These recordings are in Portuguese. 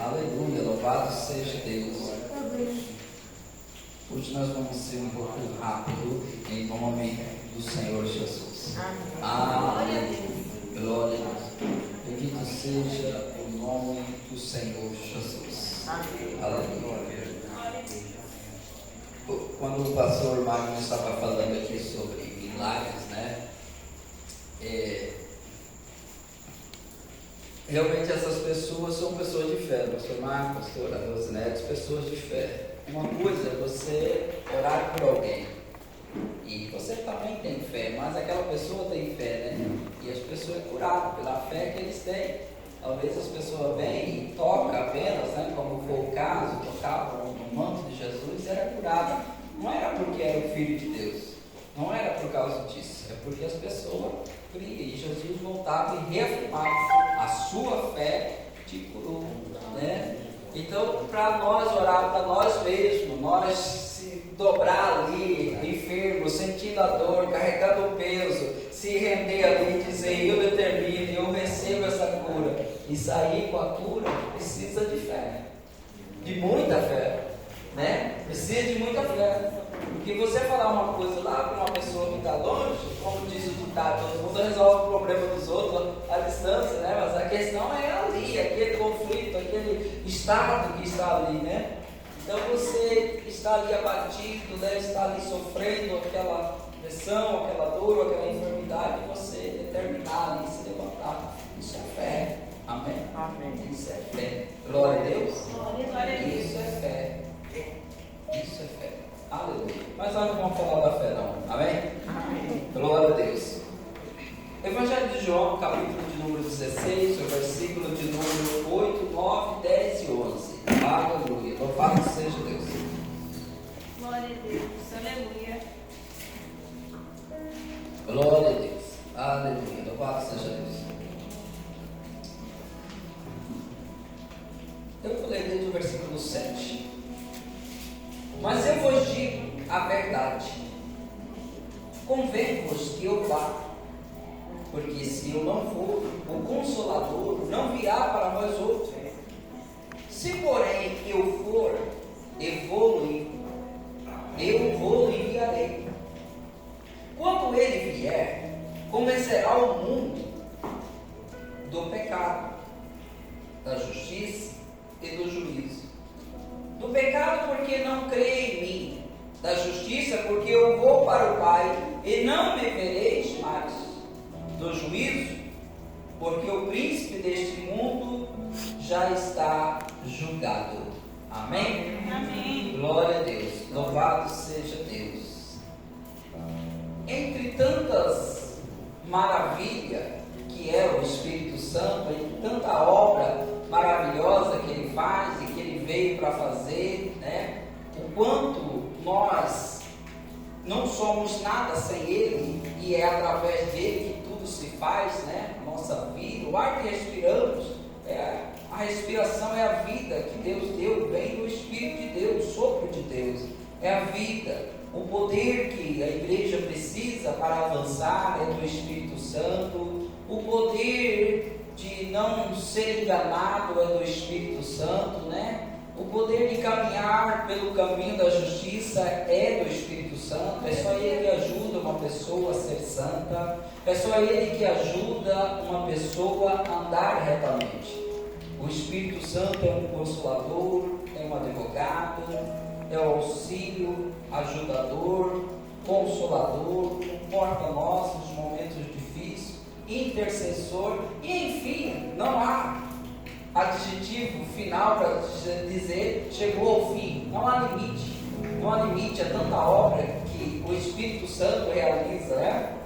Aleluia, louvado seja Deus. Hoje nós vamos ser um pouco rápido em nome do Senhor Jesus. Aleluia. Glória a Deus. Bendito seja o nome do Senhor Jesus. Aleluia. Quando o pastor Magno estava falando aqui sobre milagres, né? Realmente essas pessoas são pessoas de fé. Pastor Marcos, pastor Rosinetti, pessoas de fé. Uma coisa é você orar por alguém e você também tem fé, mas aquela pessoa tem fé, né? E as pessoas é curada pela fé que eles têm. Talvez as pessoas vêm e tocam apenas, né? Como foi o caso, tocavam no manto de Jesus e era curada. Não era porque era o Filho de Deus, não era por causa disso, é porque as pessoas criam e Jesus voltava e reafirmava a sua fé te curou, né? Então, para nós orar para nós mesmos, nós se dobrar ali, enfermo, sentindo a dor, carregando o peso, se render ali e dizer, eu determino, eu recebo essa cura, e sair com a cura, precisa de fé, de muita fé, né? Precisa de muita fé. Porque você falar uma coisa lá para uma pessoa que está longe, como diz o ditado, todo mundo resolve o problema dos outros à distância, né? Mas a questão é ali, aquele conflito, aquele estado que está ali, né? Então você está ali abatido, né? Está ali sofrendo aquela pressão, aquela dor, aquela enfermidade, e você determinar ali, se levantar. Isso é fé. Amém? Amém. Isso é fé. Glória a Deus. Glória a Deus. Isso é fé. Isso é fé. Aleluia. Mas nós não vamos falar da fé, não. Amém? Amém. Glória a Deus. Evangelho de João, capítulo de número 16, o versículo de número 8, 9, 10 e 11. Aleluia. Louvado seja Deus. Glória a Deus. Aleluia. Glória a Deus. Aleluia. Louvado seja Deus. Eu vou ler desde o versículo 7. Mas eu vos digo a verdade, convém-vos que eu vá, porque se eu não for, o Consolador não virá para vós outros. Se porém eu for, eu vou enviarei. Quando ele vier, convencerá o mundo do pecado, da justiça e do juízo. Do pecado, porque não crê em mim. Da justiça, porque eu vou para o Pai e não me vereis mais. Do juízo, porque o príncipe deste mundo já está julgado. Amém? Amém. Glória a Deus. Louvado seja Deus. Entre tantas maravilhas que é o Espírito Santo, entre tanta obra maravilhosa que ele faz e que ele veio para fazer, né? O quanto nós não somos nada sem ele e é através dele que tudo se faz, né? A nossa vida, o ar que respiramos, a respiração é a vida que Deus deu, vem do Espírito de Deus, o sopro de Deus, é a vida. O poder que a igreja precisa para avançar é do Espírito Santo, o poder de não ser enganado é do Espírito Santo, né? O poder de caminhar pelo caminho da justiça é do Espírito Santo. É só Ele que ajuda uma pessoa a ser santa. É só Ele que ajuda uma pessoa a andar retamente. O Espírito Santo é um consolador, é um advogado, é o auxílio, ajudador, consolador, um porta-voz nos momentos difíceis, intercessor, e enfim, não há adjetivo final para dizer chegou ao fim. Não há limite. Não há limite a tanta obra que o Espírito Santo realiza, né?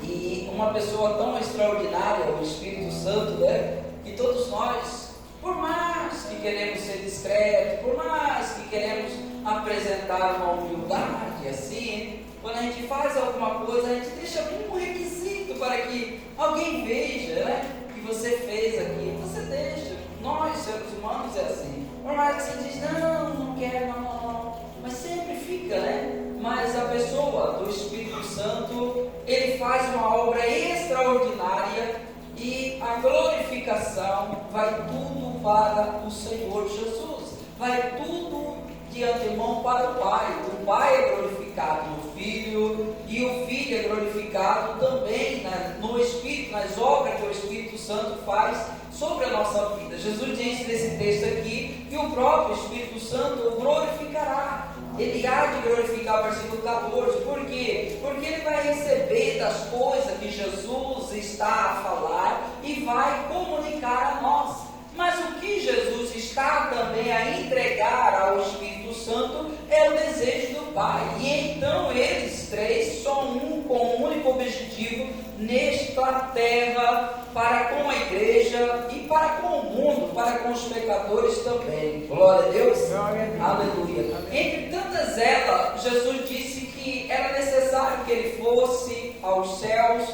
E uma pessoa tão extraordinária, o Espírito Santo, né? Que todos nós, por mais que queremos ser discretos, por mais que queremos apresentar uma humildade assim, quando a gente faz alguma coisa, a gente deixa como um requisito para que alguém veja, né? Que você fez aqui, você deixa. Nós, seres humanos, é assim. Por mais que você diz, não quero, não. Mas sempre fica, né? Mas a pessoa do Espírito Santo, ele faz uma obra extraordinária e a glorificação vai tudo para o Senhor Jesus. Vai tudo de antemão para o Pai. O Pai é glorificado no Filho e o Filho é glorificado também no Espírito, nas obras que o Espírito Santo faz sobre a nossa vida. Jesus diz nesse texto aqui que o próprio Espírito Santo o glorificará. Ele há de glorificar, versículo 14, por quê? Porque ele vai receber das coisas que Jesus está a falar e vai comunicar a nós. Mas o que Jesus está também a entregar ao Espírito Santo é o desejo do Pai. E então eles três são um com um único objetivo nesta terra, para com a igreja e para com o mundo, para com os pecadores também. Glória a Deus. Glória a Deus. Aleluia. Entre tantas elas, Jesus disse que era necessário que ele fosse aos céus,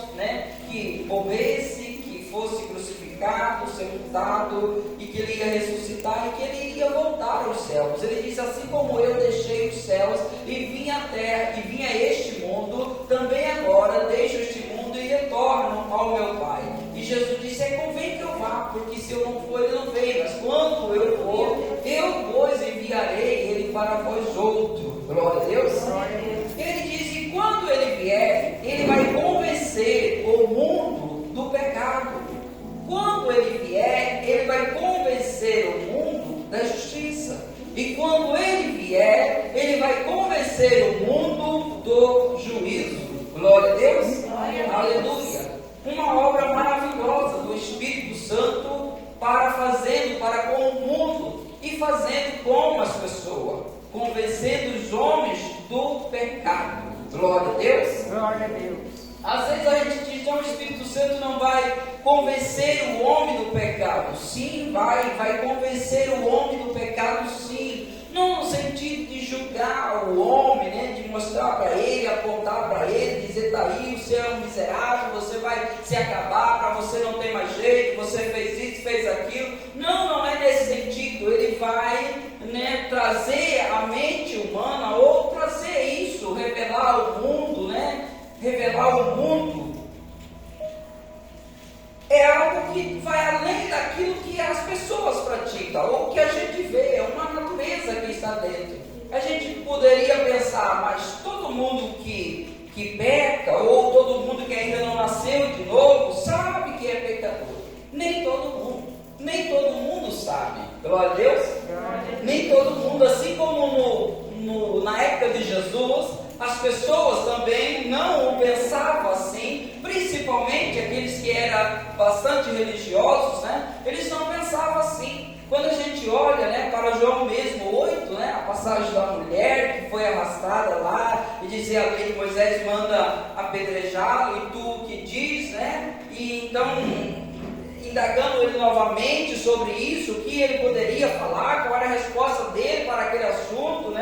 que morresse, que fosse crucificado, sepultado, e que ele ia ressuscitar e que ele iria voltar aos céus. Ele disse: assim como eu deixei os céus e vim à terra e vim a este mundo, também agora deixo este mundo e retorno ao meu Pai. E Jesus disse: convém que eu vá, porque se eu não for, ele não vem, mas quando eu for, eu vos enviarei ele para vós outro. Glória a Deus. Glória a Deus. Ele diz que quando ele vier, ele vai convencer o mundo do pecado. Quando ele vier, ele vai convencer o mundo da justiça. E quando ele vier, ele vai convencer o mundo do juízo. Glória a Deus. Glória a Deus. Aleluia. Uma obra maravilhosa do Espírito Santo para com o mundo e fazendo com as pessoas, convencendo os homens do pecado. Glória a Deus. Glória a Deus. Às vezes a gente diz que o Espírito Santo não vai convencer o homem do pecado. Sim, vai convencer o homem do pecado, sim. Não no sentido de julgar o homem, de mostrar para ele, apontar para ele, dizer: está aí, você é um miserável, você vai se acabar, para você não tem mais jeito, você fez isso, fez aquilo. Não é nesse sentido. Ele vai trazer a mente humana, ou trazer isso, revelar o mundo, revelar o mundo. É algo que vai além daquilo que as pessoas praticam, ou que a gente vê, é uma natureza que está dentro. A gente poderia pensar: mas todo mundo que peca, ou todo mundo que ainda não nasceu de novo, sabe que é pecador. Nem todo mundo sabe. Glória a Deus. Nem todo mundo, assim como na época de Jesus, as pessoas também não pensavam assim, principalmente aqueles que eram bastante religiosos, eles não pensavam assim. Quando a gente olha para João mesmo 8, a passagem da mulher que foi arrastada lá, e dizia a lei que Moisés manda apedrejá-lo, e tu o que diz, e então, indagando ele novamente sobre isso, o que ele poderia falar, qual era a resposta dele para aquele assunto,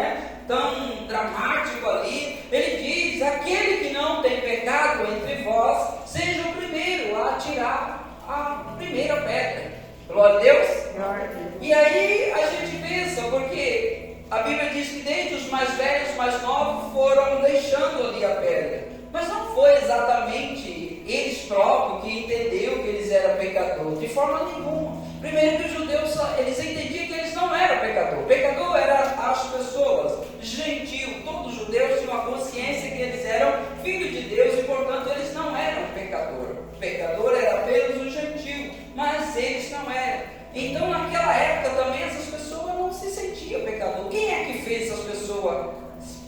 tão dramático ali. Ele diz: aquele que não tem pecado entre vós, seja o primeiro a atirar a primeira pedra. Glória a Deus. Glória a Deus. E aí a gente pensa, porque a Bíblia diz que desde os mais velhos, os mais novos foram deixando ali a pedra. Mas não foi exatamente eles próprios que entenderam que eles eram pecadores, de forma nenhuma. Primeiro que os judeus, eles entendiam que eles não eram pecadores. Pecador eram as pessoas, gentil. Todos os judeus tinham a consciência que eles eram filhos de Deus e, portanto, eles não eram pecador. Pecador era apenas o gentil, mas eles não eram. Então, naquela época também, essas pessoas não se sentiam pecador. Quem é que fez essas pessoas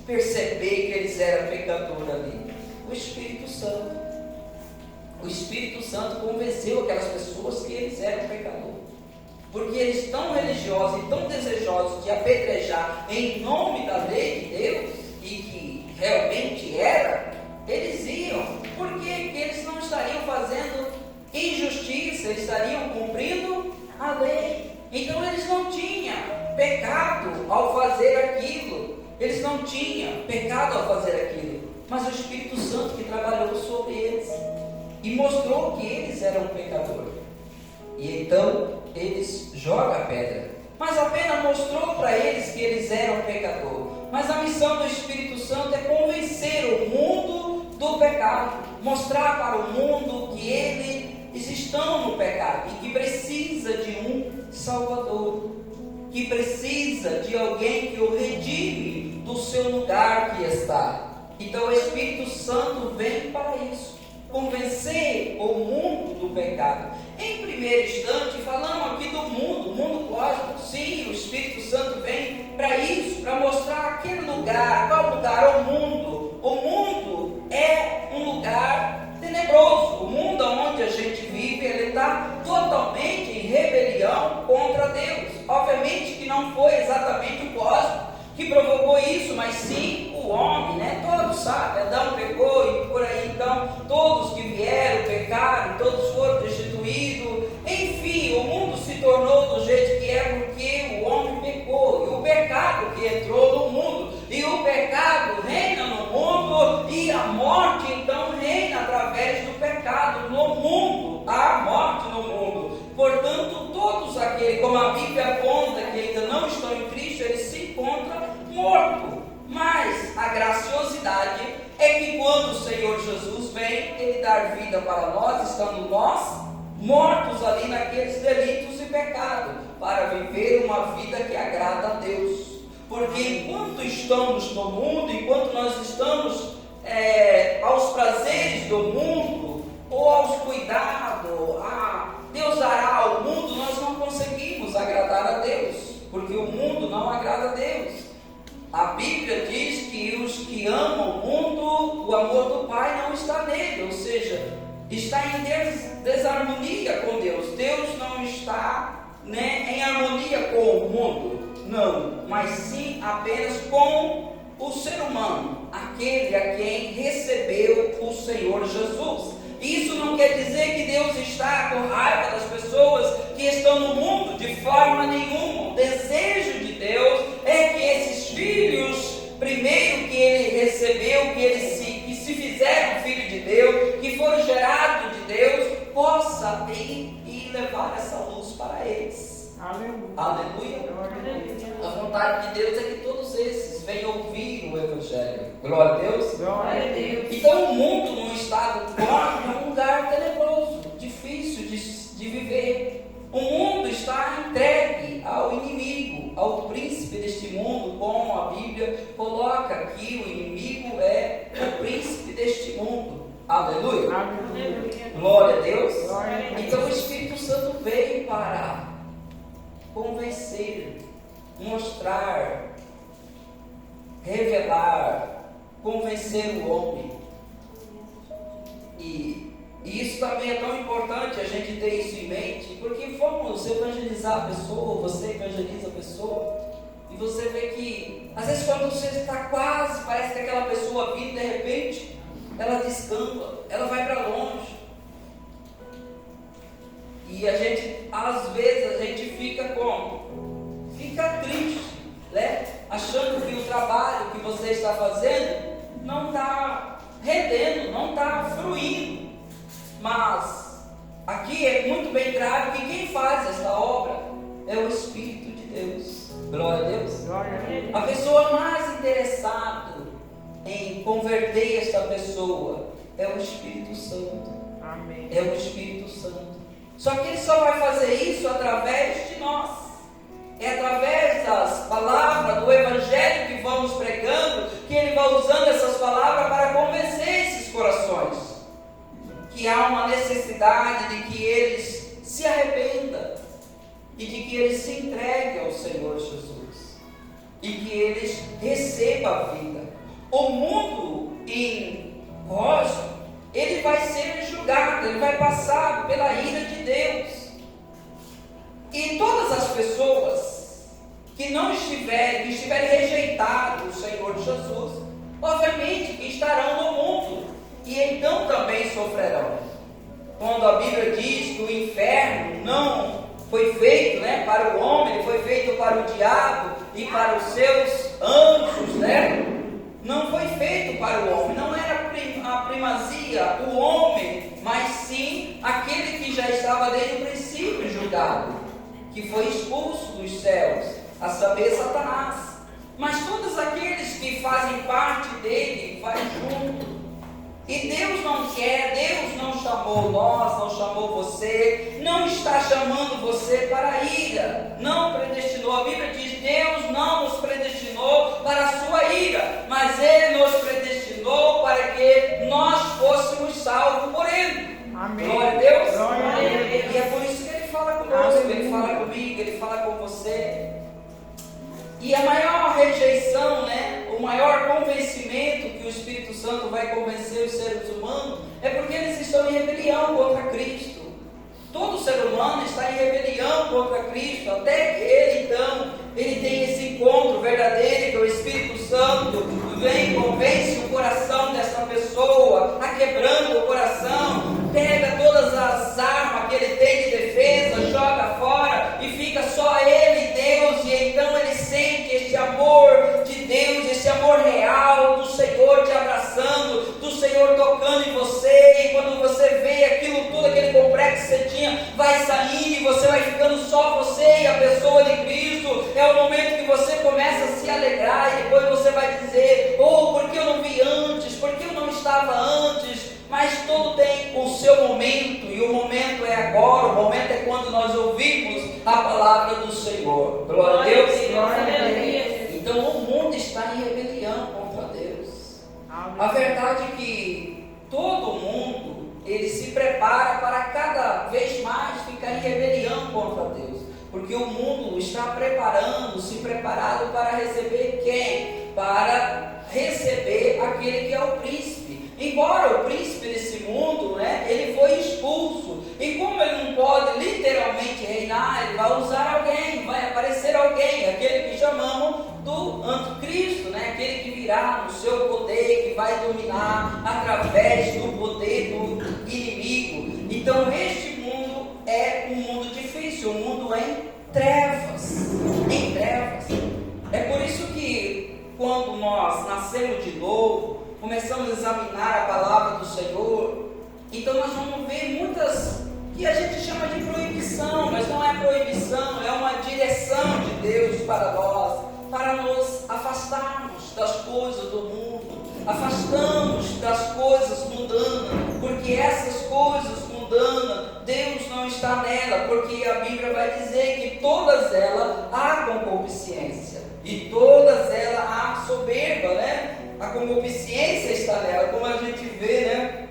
perceber que eles eram pecadores ali? O Espírito Santo. O Espírito Santo convenceu aquelas pessoas que eles eram pecadores. Porque eles tão religiosos e tão desejosos de apedrejar em nome da lei de Deus, e que realmente era, eles iam. Porque eles não estariam fazendo injustiça, eles estariam cumprindo a lei. Então eles não tinham pecado ao fazer aquilo. Eles não tinham pecado ao fazer aquilo. Mas o Espírito Santo que trabalhou sobre eles e mostrou que eles eram pecadores. E então eles jogam a pedra, mas apenas mostrou para eles que eles eram pecadores. Mas a missão do Espírito Santo é convencer o mundo do pecado, mostrar para o mundo que eles estão no pecado e que precisa de um Salvador, que precisa de alguém que o redime do seu lugar que está. Então o Espírito Santo vem para isso, convencer o mundo do pecado. Em primeiro instante, falamos aqui do mundo cósmico. Sim, o Espírito Santo vem para isso, para mostrar aquele lugar. Qual lugar? O mundo. O mundo é um lugar tenebroso. O mundo onde a gente vive, ele está totalmente em rebelião contra Deus. Obviamente que não foi exatamente o cosmos que provocou isso, mas sim o homem, né? Todos sabem, Adão pecou e por aí então, todos que vieram pecaram, todos foram destituídos. Enfim, o mundo se tornou do jeito que é porque o homem pecou, e o pecado que entrou no mundo, e o pecado reina no mundo, e a morte então reina através do pecado no mundo. Há morte no mundo. Portanto, todos aqueles, como a Bíblia aponta, que ainda não estão em Cristo, eles se encontram mortos. Mas a graciosidade é que quando o Senhor Jesus vem, Ele dá vida para nós, estando nós mortos ali naqueles delitos e pecados, para viver uma vida que agrada a Deus. Porque enquanto estamos no mundo, enquanto nós estamos aos prazeres do mundo, ou aos cuidados, Deus dará ao mundo, nós não conseguimos agradar a Deus, porque o mundo não agrada a Deus. A Bíblia diz que os que amam o mundo, o amor do Pai não está nele, ou seja, está em desarmonia com Deus. Deus não está em harmonia com o mundo, não, mas sim apenas com o ser humano, aquele a quem recebeu o Senhor Jesus. Isso não quer dizer que Deus está com raiva das pessoas que estão no mundo, de forma nenhuma. O desejo de Deus é que esses filhos, primeiro que Ele recebeu, que se fizeram filho de Deus, que foram gerados de Deus, possa ir e levar essa luz para eles. Aleluia. Aleluia. A vontade de Deus é que todos esses venham ouvir o Evangelho. Glória a Deus. Glória a Deus. Então o mundo num estado cósmico é um lugar tenebroso, difícil de viver. O mundo está entregue ao inimigo, ao príncipe deste mundo, como a Bíblia coloca aqui, o inimigo é o príncipe deste mundo. Aleluia. Aleluia. Glória a Deus. Glória a Deus. Então o Espírito Santo veio para convencer, mostrar, revelar, convencer o homem. E isso também é tão importante a gente ter isso em mente, porque vamos evangelizar a pessoa, você evangeliza a pessoa, e você vê que, às vezes quando você está quase, parece que aquela pessoa vindo, de repente, ela descamba, ela vai para longe. E a gente, às vezes, a gente fica como? Fica triste, né? Achando que o trabalho que você está fazendo não está rendendo, não está fluindo. Mas aqui é muito bem claro que quem faz esta obra é o Espírito de Deus. Glória a Deus. Glória a Deus. A pessoa mais interessada em converter esta pessoa é o Espírito Santo. Amém. É o Espírito Santo. Só que Ele só vai fazer isso através de nós. É através das palavras do Evangelho que vamos pregando, que Ele vai usando essas palavras para convencer esses corações. Que há uma necessidade de que eles se arrependam e de que eles se entreguem ao Senhor Jesus e que eles recebam a vida. O mundo em cosmos, ele vai ser julgado, ele vai passar pela ira de Deus. E todas as pessoas que não estiverem, que estiverem rejeitado o Senhor Jesus, obviamente que estarão no mundo, e então também sofrerão. Quando a Bíblia diz que o inferno não foi feito para o homem, ele foi feito para o diabo e para os seus anjos, não foi feito para o homem, não era a primazia, o homem, mas sim aquele que já estava desde o princípio julgado, que foi expulso dos céus, a saber, Satanás. Mas todos aqueles que fazem parte dele, vai junto. E Deus não quer, Deus não chamou nós, não chamou você, não está chamando você para a ira, não predestinou. A Bíblia diz: Deus não nos predestinou para a sua ira, mas Ele nos predestinou para que nós fôssemos salvos por Ele. Amém. Glória a Deus. Glória a Deus. E é por isso que Ele fala conosco, Amém. Ele fala comigo, Ele fala com você. E a maior rejeição, o maior convencimento que o Espírito Santo vai convencer os seres humanos é porque eles estão em rebelião contra Cristo. Todo ser humano está em rebelião contra Cristo, até que ele tem esse encontro verdadeiro, que o Espírito Santo vem e convence o coração dessa pessoa, aquebrando o coração, pega todas as armas que ele tem de defesa, joga fora e fica só ele e Deus, e então ele sente este amor de Deus, esse amor real do Senhor te abraçando, do Senhor tocando em você, e quando você vê aquilo tudo, aquele complexo que você tinha, vai saindo e você vai ficando só você e a pessoa de Cristo. É o momento que você começa a se alegrar, e depois você vai dizer: oh, porque eu não vi antes, porque eu não estava antes. Mas tudo tem o seu momento, e o momento é agora, o momento é quando nós ouvimos a palavra do Senhor. Glória a Deus. Glória a Deus. Então o mundo está em rebelião contra Deus. A verdade é que todo mundo, ele se prepara para cada vez mais ficar em rebelião contra Deus, porque o mundo está se preparado para receber quem? Para receber aquele que é o príncipe. Embora o príncipe desse mundo, ele foi expulso, e como ele não pode literalmente reinar, ele vai usar alguém, vai aparecer alguém, aquele que chamamos do anticristo, aquele que virá no seu poder, que vai dominar através do poder do inimigo. Então este mundo é um mundo difícil, um mundo em trevas, É por isso que quando nós nascemos de novo, começamos a examinar a palavra do Senhor, então nós vamos ver muitas que a gente chama de proibição, mas não é proibição, é uma direção de Deus para nós, para nos afastarmos das coisas do mundo, afastamos das coisas mundanas, porque essas coisas mundanas, Deus não está nela, porque a Bíblia vai dizer que todas elas há concupiscência, e todas elas há soberba, A concupiscência está nela, como a gente vê,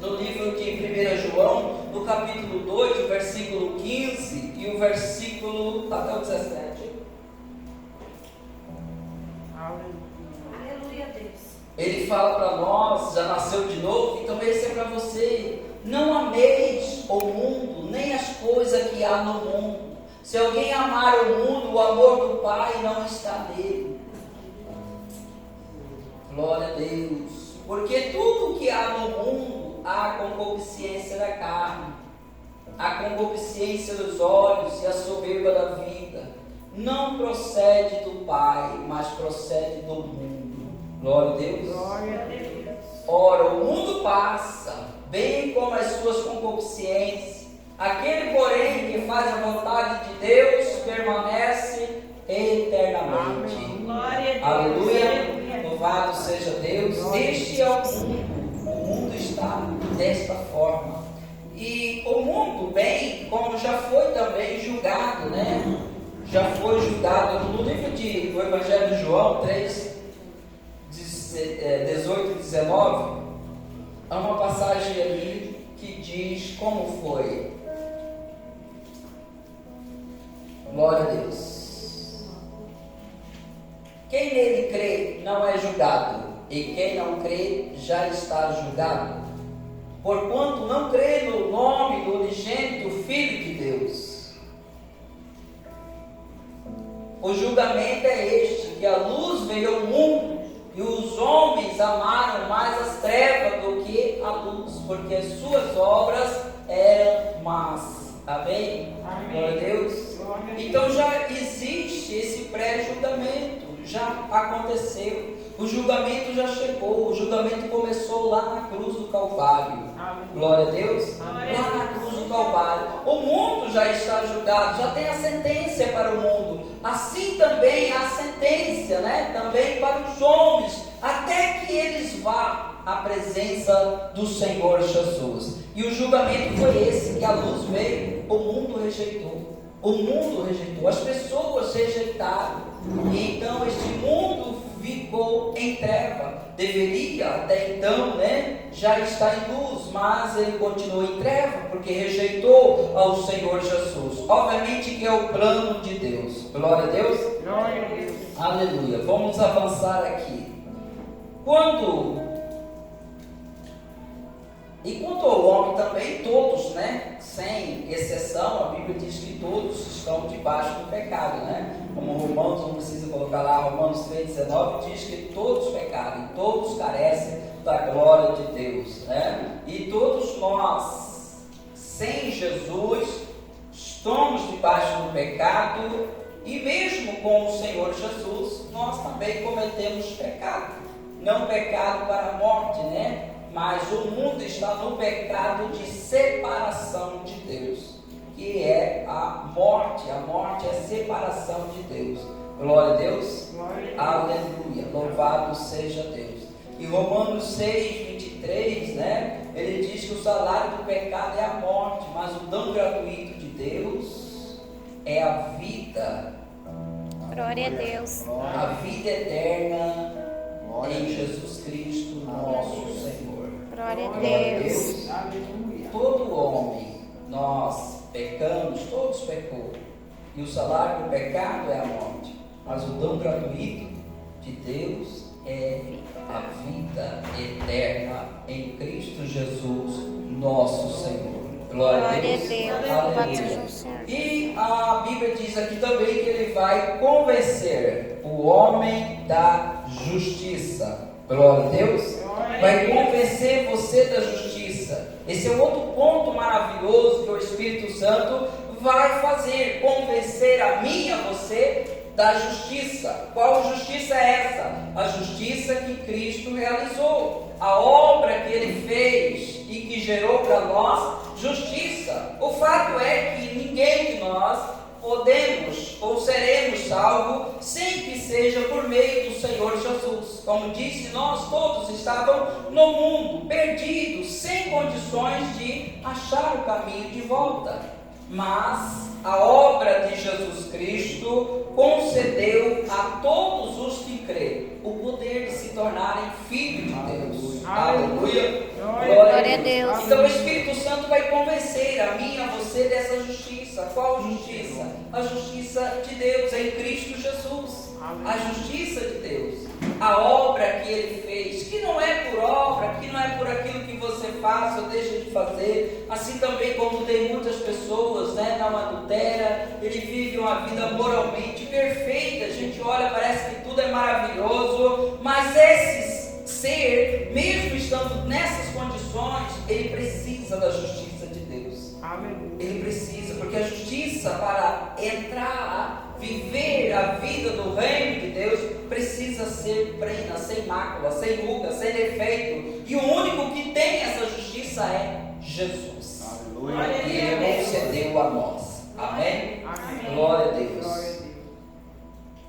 no livro de 1 João, no capítulo 2, o versículo 15 e o versículo até o 17. Aleluia, Deus. Ele fala para nós, já nasceu de novo, então esse é para você: não ameis o mundo, nem as coisas que há no mundo. Se alguém amar o mundo, o amor do Pai não está nele. Glória a Deus. Porque tudo que há no mundo, há a concupiscência da carne, a concupiscência dos olhos e a soberba da vida. Não procede do Pai, mas procede do mundo. Glória a Deus. Glória a Deus. Ora, o mundo passa, bem como as suas concupiscências. Aquele, porém, que faz a vontade de Deus, permanece eternamente. Glória a Deus. Aleluia. Louvado seja Deus. Este é o mundo. O mundo está desta forma. E o mundo, bem, como já foi também julgado, Já foi julgado no livro do Evangelho de João 3, 18 e 19. Há uma passagem ali que diz como foi. Glória a Deus. Quem nele crê não é julgado, e quem não crê já está julgado, porquanto não crê no nome do unigênito Filho de Deus. O julgamento é este, que a luz veio ao mundo, e os homens amaram mais as trevas do que a luz, porque as suas obras eram más. Amém? Amém. Glória a Deus. Então já existe esse pré-julgamento, já aconteceu. O julgamento já chegou, o julgamento começou lá na cruz do Calvário. Amém. Glória a Deus. Amém. Lá na cruz do Calvário. O mundo já está julgado, já tem a sentença para o mundo. Assim também há sentença, também para os homens, até que eles vá a presença do Senhor Jesus. E o julgamento foi esse, que a luz veio, o mundo rejeitou. O mundo rejeitou, as pessoas rejeitaram. E então este mundo ficou em treva. Deveria até então, já estar em luz, mas ele continuou em treva, porque rejeitou ao Senhor Jesus. Obviamente que é o plano de Deus. Glória a Deus. Glória a Deus. Aleluia. Vamos avançar aqui. E quanto ao homem também, todos, sem exceção, a Bíblia diz que todos estão debaixo do pecado, Como Romanos, não precisa colocar lá, Romanos 3,19 diz que todos pecaram, todos carecem da glória de Deus, E todos nós, sem Jesus, estamos debaixo do pecado, e mesmo com o Senhor Jesus, nós também cometemos pecado. Não pecado para a morte, mas o mundo está no pecado de separação de Deus, que é a morte. A morte é separação de Deus. Glória a Deus. Glória a Deus. Aleluia. Louvado seja Deus. E Romanos 6:23, ele diz que o salário do pecado é a morte, mas o dom gratuito de Deus é a vida. Glória a Deus. A vida eterna em Jesus Cristo, nosso Senhor. Glória a Glória a Deus. Deus. Todo homem, nós pecamos, todos pecou. E o salário do pecado é a morte. Mas o dom gratuito de Deus é a vida eterna em Cristo Jesus, nosso Senhor. Glória a Deus. Aleluia. E a Bíblia diz aqui também que ele vai convencer o homem da justiça. Glória a Deus. Vai convencer você da justiça. Esse é um outro ponto maravilhoso que o Espírito Santo vai fazer, convencer a mim e a você da justiça. Qual justiça é essa? A justiça que Cristo realizou, a obra que ele fez e que gerou para nós justiça. O fato é que ninguém de nós podemos ou seremos salvos sem que seja por meio do Senhor Jesus. Como disse, nós todos estávamos no mundo, perdidos, sem condições de achar o caminho de volta. Mas a obra de Jesus Cristo concedeu a todos os que creem o poder de se tornarem filhos de Deus. Aleluia. Glória a Deus. Então o Espírito Santo vai convencer a mim e a você dessa justiça. Qual justiça? A justiça de Deus em Cristo Jesus. A justiça de Deus. A obra que ele fez, que não é por obra, que não é por aquilo que você faz ou deixa de fazer. Assim também como tem muitas pessoas, não adultera, ele vive uma vida moralmente perfeita. A gente olha, parece que tudo é maravilhoso, mas esse ser, mesmo estando nessas condições, ele precisa da justiça de Deus. Ele precisa, porque a justiça, para entrar, viver a vida do reino de Deus, precisa ser plena, sem mácula, sem ruga, sem defeito. E o único que tem essa justiça é Jesus. Aleluia. E ele concedeu a nós. Amém? Amém. Glória a Deus.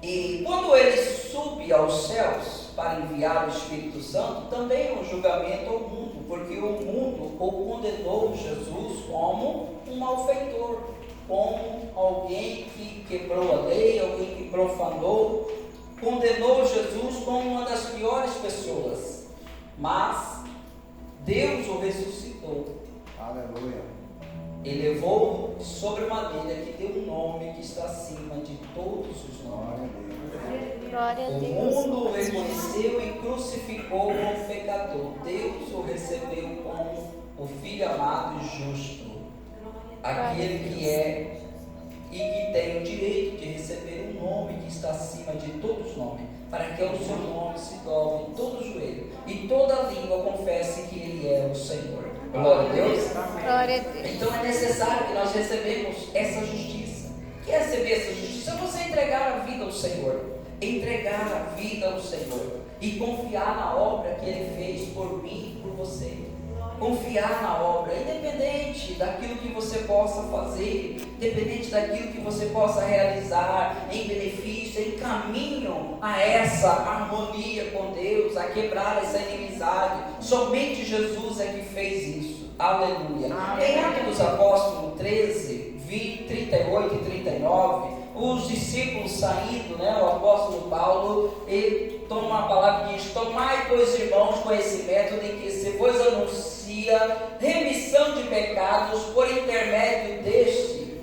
E quando ele sube aos céus para enviar o Espírito Santo, também é um julgamento ao mundo, porque o mundo o condenou Jesus como um malfeitor, como alguém que quebrou a lei, alguém que profanou, condenou Jesus como uma das piores pessoas. Mas Deus o ressuscitou. Aleluia. Elevou sobremaneira, que deu um nome que está acima de todos os nomes. Glória a O Deus. mundo o reconheceu e crucificou como pecador. Deus o recebeu como o Filho amado e justo, aquele que é e que tem o direito de receber um nome que está acima de todos os nomes, para que ao seu nome se dobre todo o joelho e toda língua confesse que Ele é o Senhor. Glória a Deus. Glória a Deus. Então é necessário que nós recebemos essa justiça. O que é receber essa justiça? É você entregar a vida ao Senhor. Entregar a vida ao Senhor. E confiar na obra que Ele fez por mim e por você. confiar na obra, independente daquilo que você possa fazer, independente daquilo que você possa realizar em benefício, em caminho a essa harmonia com Deus, a quebrar essa inimizade. Somente Jesus é que fez isso. Aleluia. Em Atos dos Apóstolos 13, 38 e 39, os discípulos saindo, o apóstolo Paulo, ele toma uma palavra e diz: tomai, pois, irmãos, conhecimento de que se vos anuncia remissão de pecados por intermédio deste,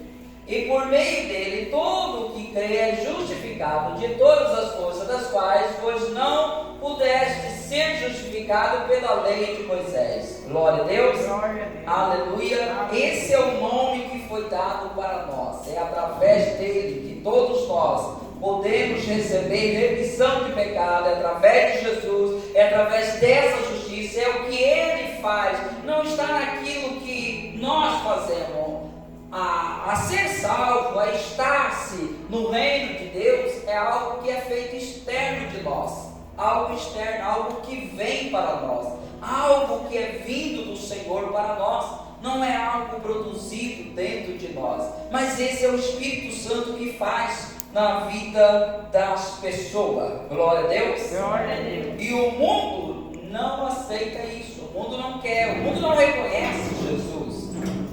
e por meio dele todo o que crê é justificado de todas as coisas das quais vos não pudeste ser justificado pela lei de Moisés. Glória a Deus. Glória a Deus. Aleluia. Amém. Esse é o nome que foi dado para nós. É através dele que todos nós podemos receber remissão de pecado. É através de Jesus, é através dessa justiça, é o que ele faz. Não está naquilo que nós fazemos. A ser salvo, a estar-se no reino de Deus, é algo que é feito externo de nós. Algo externo, algo que vem para nós, algo que é vindo do Senhor para nós, não é algo produzido dentro de nós, mas esse é o Espírito Santo que faz na vida das pessoas. Glória a Deus. Glória a Deus. E o mundo não aceita isso, o mundo não quer, o mundo não reconhece Jesus,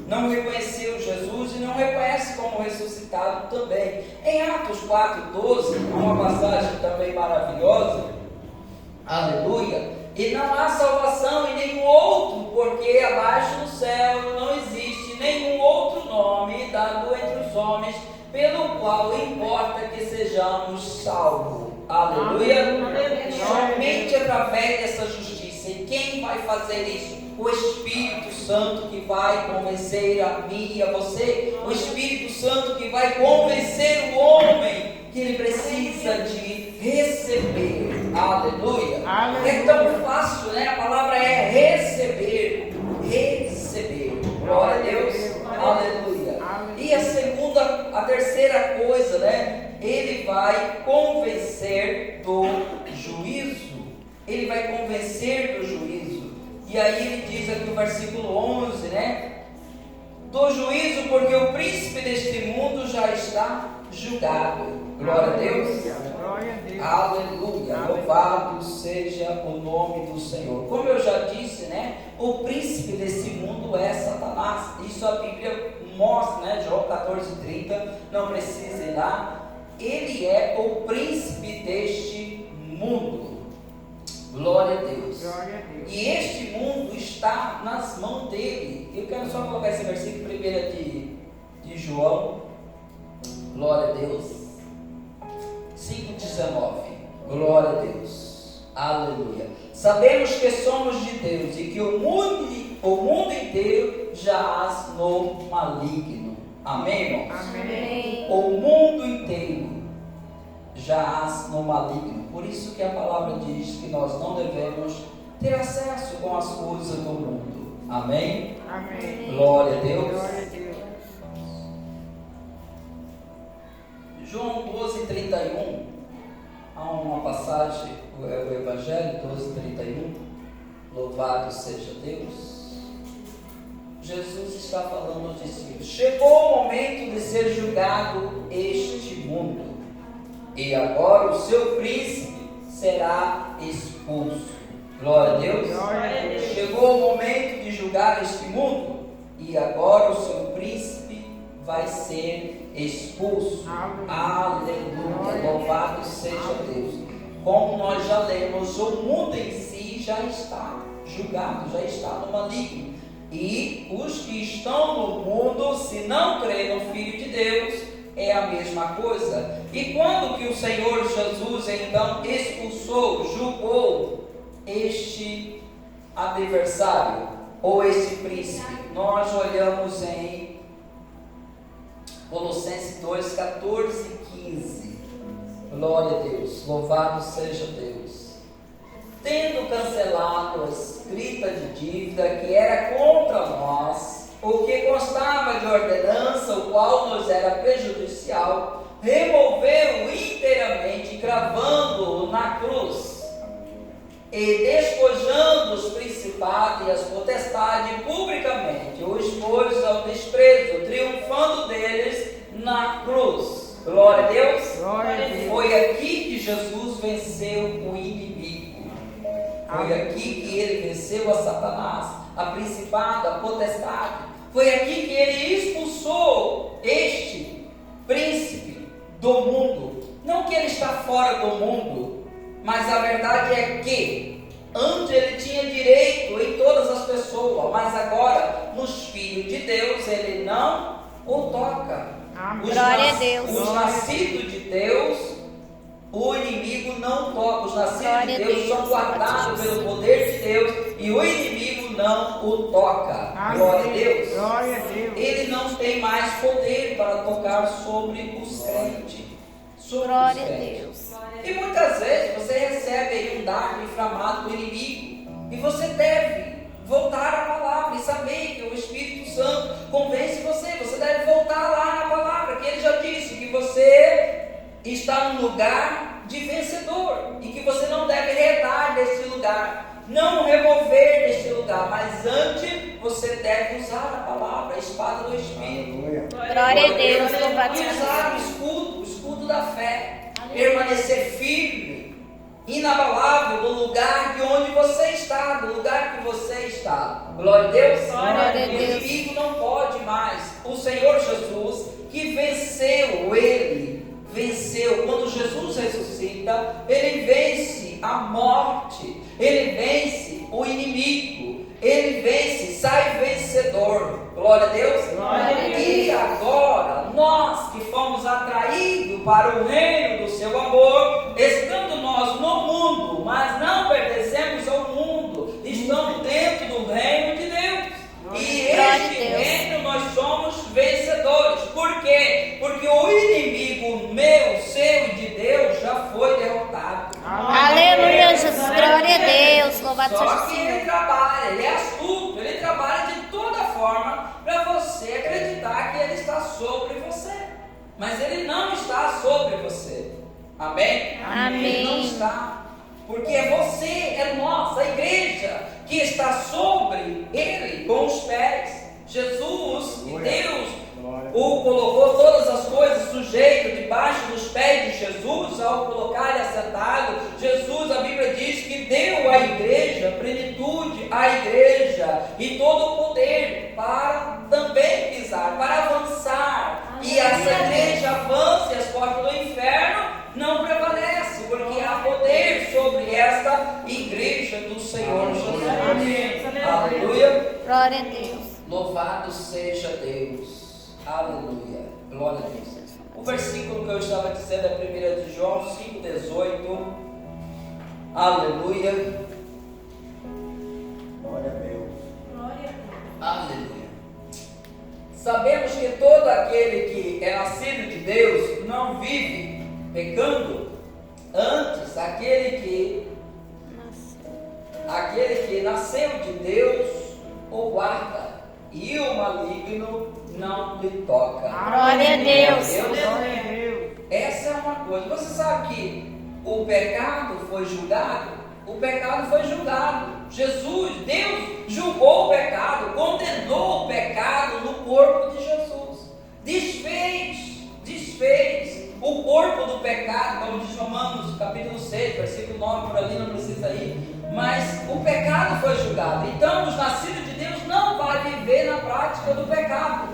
não reconheceu Jesus e não reconhece como ressuscitado também. Em Atos 4:12, há uma passagem também maravilhosa. Aleluia. E não há salvação em nenhum outro, porque abaixo do céu não existe nenhum outro nome dado entre os homens, pelo qual importa que sejamos salvos. Aleluia. Somente através dessa justiça. E quem vai fazer isso? O Espírito Santo, que vai convencer a mim e a você. O Espírito Santo que vai convencer o homem que ele precisa de receber. Aleluia. É tão fácil, A palavra é receber. Receber. Glória a Deus. Aleluia. E a terceira coisa, ele vai convencer do juízo. Ele vai convencer do juízo. E aí ele diz aqui no versículo 11, do juízo, porque o príncipe deste mundo já está julgado. Glória a Deus. Glória a Deus. Aleluia. Louvado seja o nome do Senhor. Como eu já disse, o príncipe desse mundo é Satanás. Isso a Bíblia mostra, João 14:30, não precisa ir lá. Ele é o príncipe deste mundo. Glória a Deus. Glória a Deus. E este mundo está nas mãos dele. Eu quero só colocar esse versículo primeiro de João. Glória a Deus. 5:19. Glória a Deus. Aleluia. Sabemos que somos de Deus e que o mundo inteiro jaz no maligno. Amém, irmãos? Amém. O mundo inteiro jaz no maligno. Por isso que a palavra diz que nós não devemos ter acesso com as coisas do mundo. Amém? Amém. Glória a Deus. Glória a Deus. João 12:31, há uma passagem, o Evangelho 12:31, louvado seja Deus. Jesus está falando aos discípulos: chegou o momento de ser julgado este mundo, e agora o seu príncipe será expulso. Glória a Deus. Glória a Deus. Chegou o momento de julgar este mundo, e agora o seu príncipe vai ser expulso. Aleluia. Louvado seja Deus. Como nós já lemos, o mundo em si já está julgado, já está no maligno. E os que estão no mundo, se não creem no Filho de Deus, é a mesma coisa. E quando que o Senhor Jesus então expulsou, julgou este adversário ou este príncipe? Nós olhamos em Colossenses 2, 14 e 15. Glória a Deus, louvado seja Deus. Tendo cancelado a escrita de dívida que era contra nós, o que constava de ordenança, o qual nos era prejudicial, removeu-o inteiramente, cravando-o na cruz. e despojando os principados e as potestades publicamente, os expôs ao desprezo, triunfando deles na cruz. Glória a Deus. Glória a Deus. Foi aqui que Jesus venceu o inimigo. Foi aqui que ele venceu a Satanás, a principado, a potestade. Foi aqui que ele expulsou este príncipe do mundo. Não que ele está fora do mundo, mas a verdade é que antes ele tinha direito em todas as pessoas, mas agora nos filhos de Deus ele não o toca. Glória a Deus. Os nascidos de Deus, o inimigo não toca. Os nascidos Glória de a Deus Deus. são guardados pelo poder de Deus e o inimigo não o toca. Glória a Deus. Glória a Deus. Ele não tem mais poder para tocar sobre os crentes. Sobre Glória os a crentes. Deus. E muitas vezes você recebe aí um dardo inflamado do inimigo e você deve voltar à palavra e saber que o Espírito Santo convence você. Você deve voltar lá na palavra, que ele já disse que você está num lugar de vencedor e que você não deve redar desse lugar, não remover deste lugar, mas antes você deve usar a palavra, a espada do Espírito. Glória a Deus. Louvado E seja usar o escudo da fé, permanecer firme, inabalável do lugar de onde você está, do lugar que você está. Glória a Deus. Glória a O Deus. inimigo não pode mais. O Senhor Jesus, que venceu, ele venceu. Quando Jesus ressuscita, ele vence a morte, ele vence o inimigo, ele vence, sai vencedor. Glória a Deus. Glória a Deus. E agora, nós que fomos atraídos para o reino do seu amor, estando nós no mundo, mas não pertencemos ao mundo, estamos dentro do reino de Deus. E Glória a este Deus. reino nós somos vencedores. Por quê? Porque o inimigo meu, seu e de Deus já foi derrotado. Aleluia, Jesus. Glória a Deus. Louvado seja Só o que Senhor. ele trabalha, ele é astuto, ele trabalha de toda forma para você acreditar que ele está sobre você. Mas ele não está sobre você. Amém? Amém. Ele não está. Porque é você, é nós, a igreja, que está sobre ele com os pés. Jesus, e Deus, o colocou todas as coisas sujeito debaixo dos pés de Jesus, ao colocar ele assentado. Jesus, a Bíblia diz que deu à igreja, plenitude à igreja, e todo o poder para também pisar, para avançar. E essa igreja avança e as portas do inferno não prevalece, porque há poder sobre esta igreja do Senhor Jesus. Aleluia. Glória a Deus. Louvado seja Deus. Aleluia. Glória a Deus. O versículo que eu estava dizendo é 1 de João 5,18. Aleluia. Glória a Deus. Aleluia. Sabemos que todo aquele que é nascido de Deus não vive pecando. Antes, aquele que nasceu de Deus o guarda, e o maligno não lhe toca. Glória a Deus. Glória a Deus. Essa é uma coisa. Você sabe que o pecado foi julgado? O pecado foi julgado. Jesus, Deus julgou o pecado, condenou o pecado no corpo de Jesus. Desfez o corpo do pecado, como diz Romanos capítulo 6, versículo 9, por ali não precisa ir. Mas o pecado foi julgado. Então, os nascidos de Deus não vai viver na prática do pecado.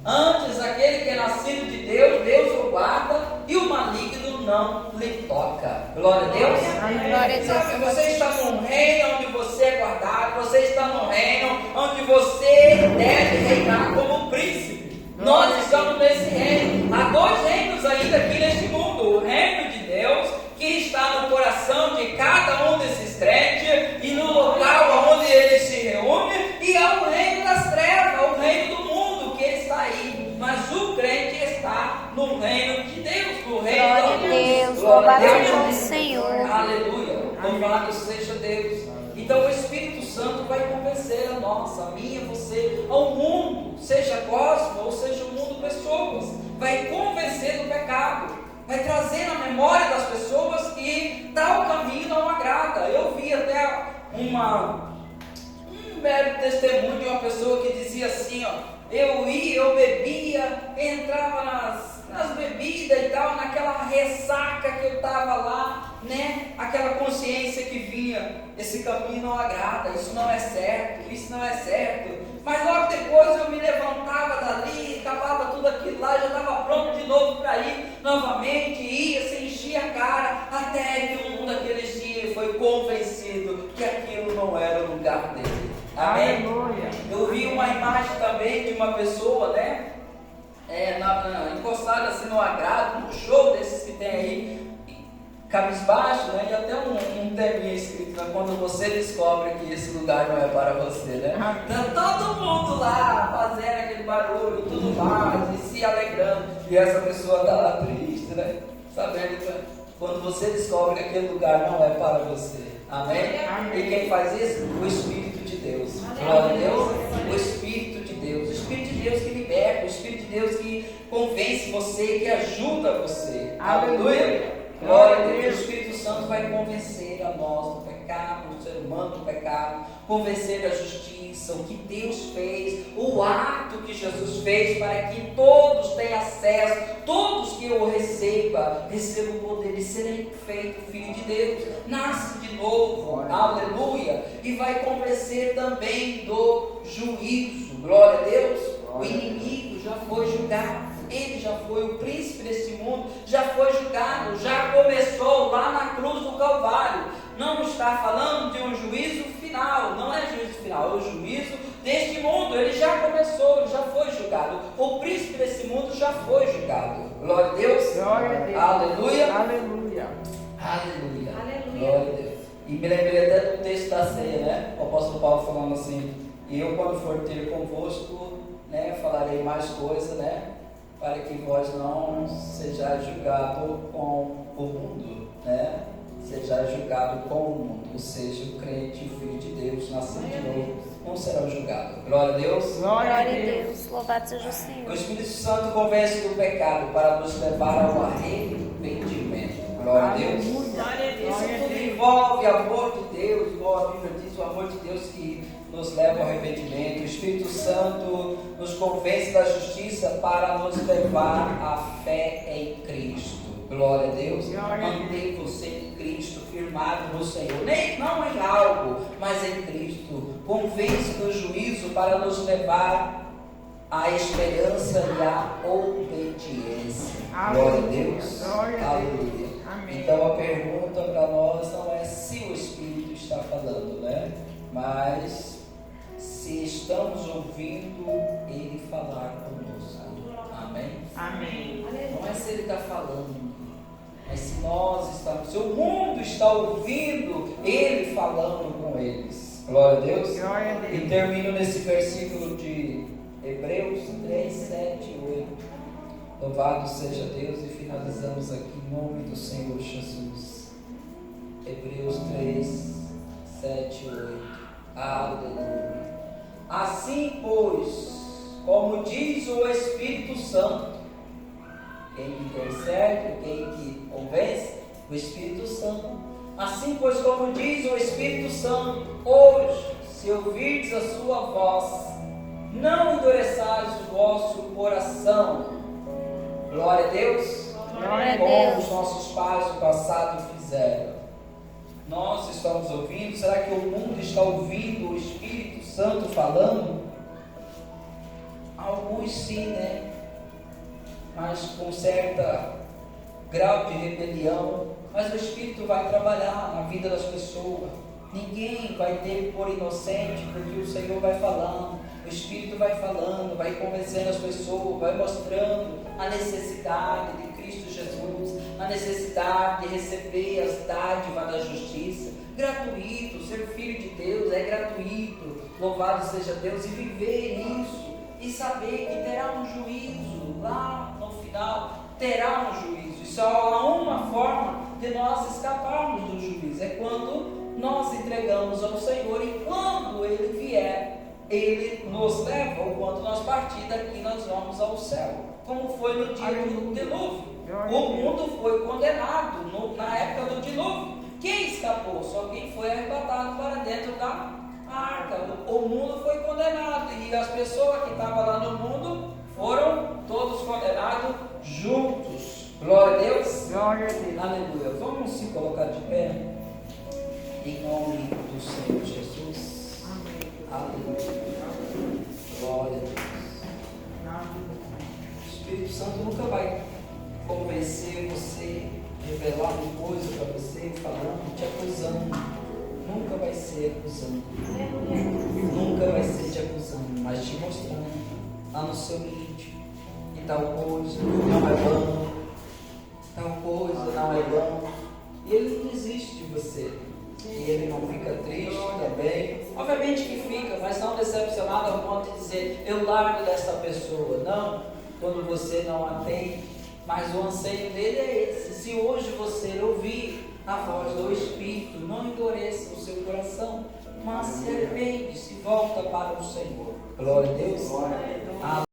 Antes, aquele que é nascido de Deus, Deus o guarda e o maligno não lhe toca. Glória a Deus. Glória a Deus. Sabe, você está num reino onde você é guardado, você está num reino onde você deve reinar como príncipe. Nós estamos nesse reino. Há dois reinos ainda aqui neste mundo: o reino de Deus, que está no coração de cada um desses crentes e no local onde eles se reúnem, e há o reino das trevas, o reino do mundo que está aí. Mas o crente está no reino de Deus, no reino Glória da a luz. Deus. Glória a Louvado Deus. seja o Senhor. Aleluia. Louvado seja Deus. Então o Espírito Santo vai convencer a nós, a mim, a você, ao mundo, seja gospel ou seja o mundo pessoas, vai convencer do pecado, vai trazer na memória das pessoas que tal caminho não agrada. Eu um belo testemunho de uma pessoa que dizia assim, ó, eu bebia, entrava nas bebidas e tal, naquela ressaca que eu estava lá, né? Aquela consciência que vinha, esse caminho não agrada, isso não é certo, isso não é certo. Mas logo depois eu me levantava dali, acabava tudo aquilo lá, já estava pronto de novo para ir novamente, ia, se enchia a cara, até que um daqueles dias foi convencido que aquilo não era o lugar dele. Amém? Aleluia. Eu vi uma imagem também de uma pessoa, né? Encostada assim no agrado, num show desses que tem aí, cabisbaixo, né? E até um teminha escrito, né? Quando você descobre que esse lugar não é para você, né? Então todo mundo lá fazendo aquele barulho e tudo mais, e se alegrando, e essa pessoa está lá triste, né? Sabendo que quando você descobre que aquele lugar não é para você. Amém? Amém. E quem faz isso? O Espírito de Deus. Glória a Deus. O Espírito de Deus. O Espírito de Deus que liberta. O Espírito de Deus que convence você, que ajuda você. Aleluia. Glória a Deus. O Espírito Santo vai convencer a nós do pecado, do ser humano do pecado, convencer da justiça, o que Deus fez, o ato que Jesus fez para que todos tenham acesso, todos que o recebam o poder de serem feitos filho de Deus, nasce de novo, aleluia, e vai convencer também do juízo, glória a Deus. O inimigo já foi julgado. Ele já foi o príncipe deste mundo, já foi julgado, já começou lá na cruz do Calvário. Não está falando de um juízo final, não é juízo final, é o juízo deste mundo. Ele já começou, ele já foi julgado. O príncipe desse mundo já foi julgado. Glória a Deus. Glória a Deus. Aleluia. Aleluia. Aleluia. Aleluia. Glória a Deus. E me lembrei até do texto da ceia, né? O apóstolo Paulo falando assim: e eu, quando for ter convosco, né, falarei mais coisa, né? Para que vós não sejais julgado com o mundo, né? Sejais julgado com o mundo, ou seja, o crente, o filho de Deus, nascido de novo, não será julgado. Glória a Deus. Glória a Glória a Deus. Deus. Louvado seja o O Senhor. Espírito Santo convence do pecado para nos levar ao arrependimento. Glória a Deus. Isso tudo envolve amor de Deus, igual a Bíblia diz, o amor de Deus que nos leva ao arrependimento. O Espírito Santo nos convence da justiça para nos levar à fé em Cristo. Glória a Deus. Manter você em Cristo, firmado no Senhor. Não em algo, mas em Cristo. Convence do juízo para nos levar à esperança e à obediência. Glória a Deus. Aleluia. Amém. Então a pergunta para nós não é se o Espírito está falando, né? Mas se estamos ouvindo Ele falar conosco. Amém? Amém. Não é se Ele está falando, mas se nós estamos, se o mundo está ouvindo Ele falando com eles. Glória a Deus. Glória a Deus. E termino nesse versículo de Hebreus 3, 7 e 8. Louvado seja Deus, e finalizamos aqui em nome do Senhor Jesus. Hebreus 3, 7 e 8. Aleluia. Assim, pois, como diz o Espírito Santo, quem intercede, quem que convence? O Espírito Santo. Assim, pois, como diz o Espírito Santo, hoje, se ouvirdes a sua voz, não endureçais o vosso coração. Glória a Deus. Glória a Como Deus. os nossos pais do passado fizeram. Nós estamos ouvindo? Será que o mundo está ouvindo o Espírito Santo falando? Alguns sim, né? Mas com certa grau de rebelião. Mas o Espírito vai trabalhar na vida das pessoas. Ninguém vai ter por inocente, porque o Senhor vai falando. O Espírito vai falando, vai convencendo as pessoas, vai mostrando a necessidade de Cristo Jesus, a necessidade de receber as dádivas da justiça. Gratuito, ser filho de Deus é gratuito. Louvado seja Deus, e viver isso, e saber que terá um juízo lá no final, terá um juízo. E só há uma forma de nós escaparmos do juízo, é quando nós entregamos ao Senhor, e quando Ele vier, Ele nos leva, ou quando nós partir daqui, nós vamos ao céu, como foi no dia do dilúvio. O mundo foi condenado na época do dilúvio. Quem escapou? Só quem foi foi arrebatado para dentro da arca. O mundo foi condenado e as pessoas que estavam lá no mundo foram todos condenados juntos. Glória a Deus. Glória a Deus. Aleluia. Vamos se colocar de pé em nome do Senhor Jesus. Aleluia. Glória a Deus. O Espírito Santo nunca vai convencer você, revelando coisa para você, falando, te acusando. Nunca vai ser acusando. Nunca vai ser te acusando, mas te mostrando lá no seu íntimo. E tal coisa não é bom. Tal coisa não é bom. E ele não desiste de você. E ele não fica triste também. Obviamente que fica, mas não decepcionado ao ponto de dizer, eu largo dessa pessoa. Não, quando você não a tem. Mas o anseio dele é esse. Se hoje você ouvir a voz do Espírito, não endureça o seu coração, mas se arrepende, se volta para o Senhor. Glória a Deus.